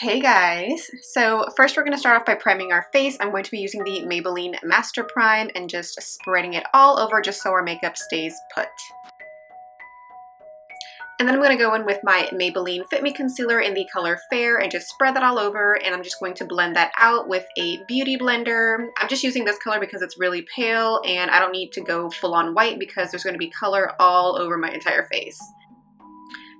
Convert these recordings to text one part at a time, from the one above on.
Hey guys! So first we're going to start off by priming our face. I'm going to be using the Maybelline Master Prime and just spreading it all over just so our makeup stays put. And then I'm going to go in with my Maybelline Fit Me Concealer in the color Fair and just spread that all over, and I'm just going to blend that out with a beauty blender. I'm just using this color because it's really pale and I don't need to go full on white because there's going to be color all over my entire face.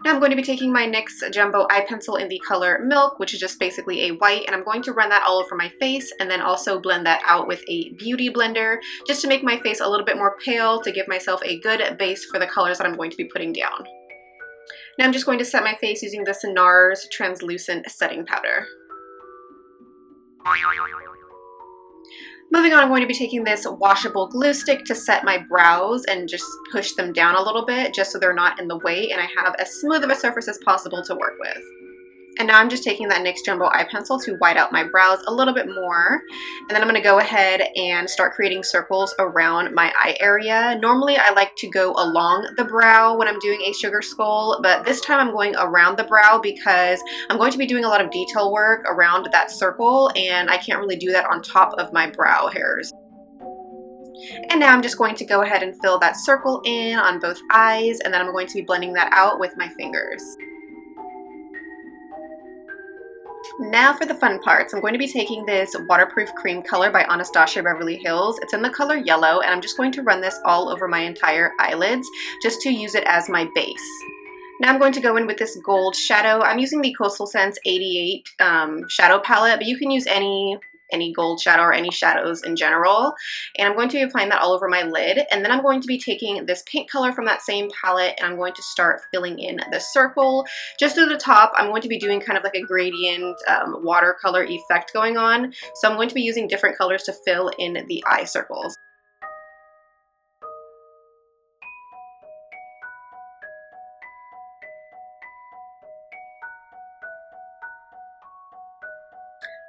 Now I'm going to be taking my NYX Jumbo Eye Pencil in the color Milk, which is just basically a white, and I'm going to run that all over my face and then also blend that out with a beauty blender just to make my face a little bit more pale to give myself a good base for the colors that I'm going to be putting down. Now I'm just going to set my face using this Nars Translucent Setting Powder. Moving on, I'm going to be taking this washable glue stick to set my brows and just push them down a little bit just so they're not in the way and I have as smooth of a surface as possible to work with. And now I'm just taking that NYX Jumbo Eye Pencil to white out my brows a little bit more. And then I'm going to go ahead and start creating circles around my eye area. Normally I like to go along the brow when I'm doing a sugar skull, but this time I'm going around the brow because I'm going to be doing a lot of detail work around that circle and I can't really do that on top of my brow hairs. And now I'm just going to go ahead and fill that circle in on both eyes, and then I'm going to be blending that out with my fingers. Now for the fun parts, I'm going to be taking this waterproof cream color by Anastasia Beverly Hills. It's in the color yellow, and I'm just going to run this all over my entire eyelids just to use it as my base. Now I'm going to go in with this gold shadow. I'm using the Coastal Scents 88 shadow palette, but you can use any gold shadow or any shadows in general. And I'm going to be applying that all over my lid. And then I'm going to be taking this pink color from that same palette and I'm going to start filling in the circle. Just through the top, I'm going to be doing kind of like a gradient watercolor effect going on. So I'm going to be using different colors to fill in the eye circles.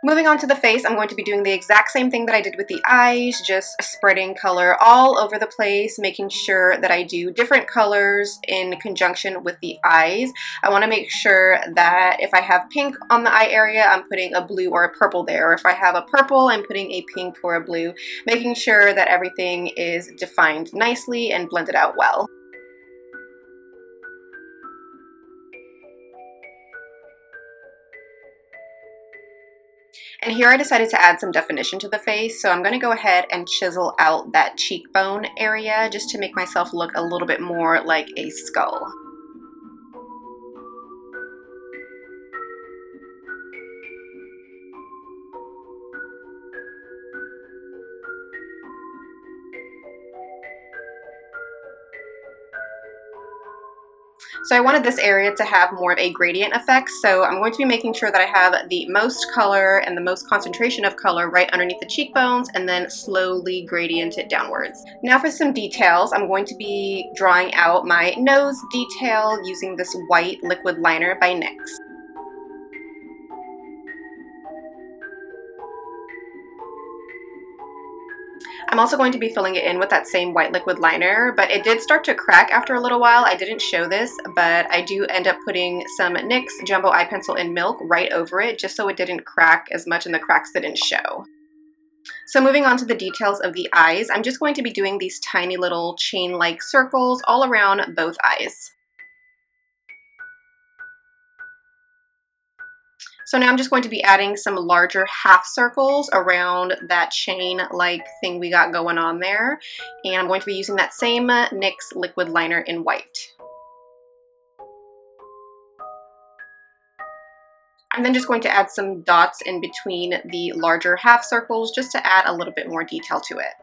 Moving on to the face, I'm going to be doing the exact same thing that I did with the eyes, just spreading color all over the place, making sure that I do different colors in conjunction with the eyes. I want to make sure that if I have pink on the eye area, I'm putting a blue or a purple there. Or if I have a purple, I'm putting a pink or a blue, making sure that everything is defined nicely and blended out well. And here I decided to add some definition to the face, so I'm going to go ahead and chisel out that cheekbone area just to make myself look a little bit more like a skull. So I wanted this area to have more of a gradient effect, so I'm going to be making sure that I have the most color and the most concentration of color right underneath the cheekbones and then slowly gradient it downwards. Now for some details, I'm going to be drawing out my nose detail using this white liquid liner by NYX. I'm also going to be filling it in with that same white liquid liner, but it did start to crack after a little while. I didn't show this, but I do end up putting some NYX Jumbo Eye Pencil in Milk right over it just so it didn't crack as much and the cracks didn't show. So moving on to the details of the eyes, I'm just going to be doing these tiny little chain-like circles all around both eyes. So now I'm just going to be adding some larger half circles around that chain-like thing we got going on there. And I'm going to be using that same NYX liquid liner in white. I'm then just going to add some dots in between the larger half circles just to add a little bit more detail to it.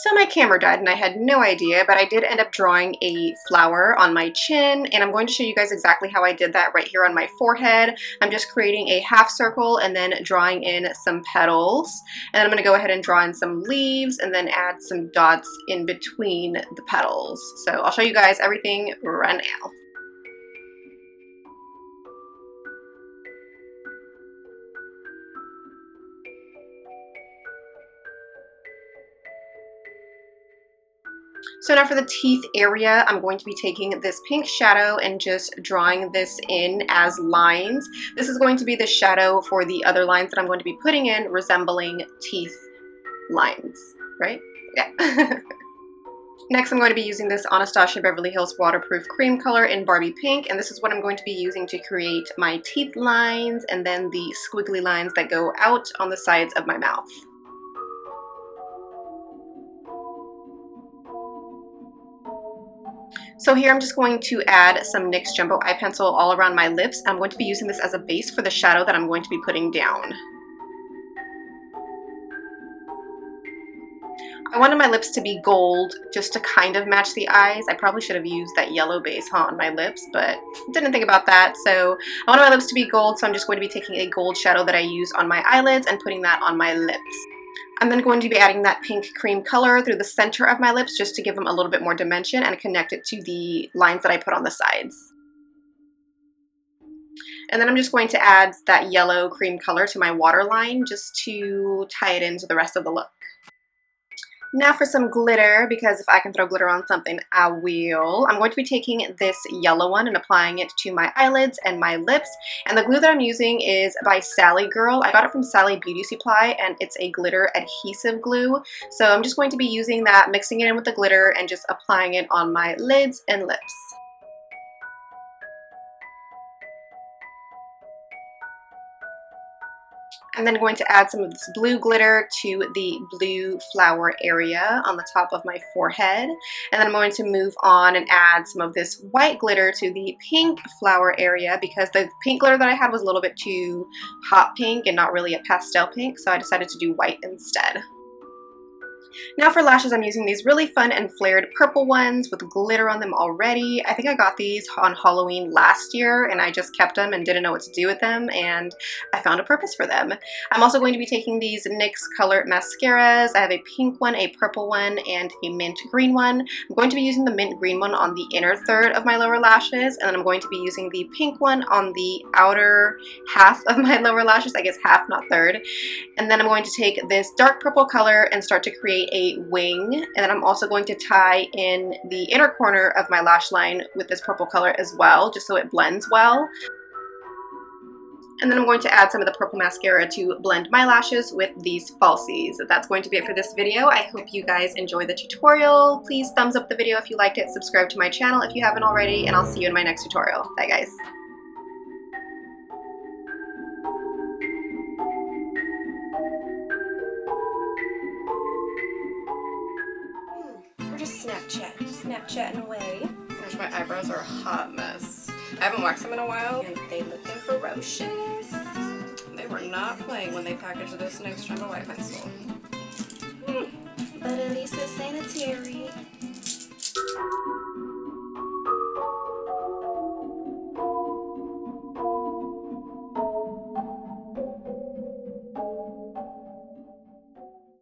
So my camera died and I had no idea, but I did end up drawing a flower on my chin, and I'm going to show you guys exactly how I did that right here on my forehead. I'm just creating a half circle and then drawing in some petals. And then I'm going to go ahead and draw in some leaves and then add some dots in between the petals. So I'll show you guys everything right now. So now for the teeth area, I'm going to be taking this pink shadow and just drawing this in as lines. This is going to be the shadow for the other lines that I'm going to be putting in, resembling teeth lines, right? Yeah. Next, I'm going to be using this Anastasia Beverly Hills Waterproof Cream color in Barbie Pink, and this is what I'm going to be using to create my teeth lines and then the squiggly lines that go out on the sides of my mouth. So here I'm just going to add some NYX Jumbo Eye Pencil all around my lips. I'm going to be using this as a base for the shadow that I'm going to be putting down. I wanted my lips to be gold just to kind of match the eyes. I probably should have used that yellow base on my lips, but didn't think about that. So I wanted my lips to be gold, so I'm just going to be taking a gold shadow that I used on my eyelids and putting that on my lips. I'm then going to be adding that pink cream color through the center of my lips just to give them a little bit more dimension and connect it to the lines that I put on the sides. And then I'm just going to add that yellow cream color to my waterline just to tie it into the rest of the look. Now for some glitter, because if I can throw glitter on something, I will. I'm going to be taking this yellow one and applying it to my eyelids and my lips. And the glue that I'm using is by Sally Girl. I got it from Sally Beauty Supply, and it's a glitter adhesive glue. So I'm just going to be using that, mixing it in with the glitter, and just applying it on my lids and lips. I'm then going to add some of this blue glitter to the blue flower area on the top of my forehead. And then I'm going to move on and add some of this white glitter to the pink flower area because the pink glitter that I had was a little bit too hot pink and not really a pastel pink, so I decided to do white instead. Now for lashes, I'm using these really fun and flared purple ones with glitter on them already. I think I got these on Halloween last year and I just kept them and didn't know what to do with them, and I found a purpose for them. I'm also going to be taking these NYX color mascaras. I have a pink one, a purple one, and a mint green one. I'm going to be using the mint green one on the inner third of my lower lashes, and then I'm going to be using the pink one on the outer half of my lower lashes, I guess half, not third. And then I'm going to take this dark purple color and start to create a wing, and then I'm also going to tie in the inner corner of my lash line with this purple color as well, just so it blends well. And then I'm going to add some of the purple mascara to blend my lashes with these falsies. That's going to be it for this video. I hope you guys enjoy the tutorial. Please thumbs up the video if you liked it, subscribe to my channel if you haven't already, and I'll see you in my next tutorial. Bye guys. We're just Snapchatting away. Gosh, my eyebrows are a hot mess. I haven't waxed them in a while, and they looking ferocious. They were not playing when they packaged this NYX Jumbo Eye Pencil. But at least it's sanitary.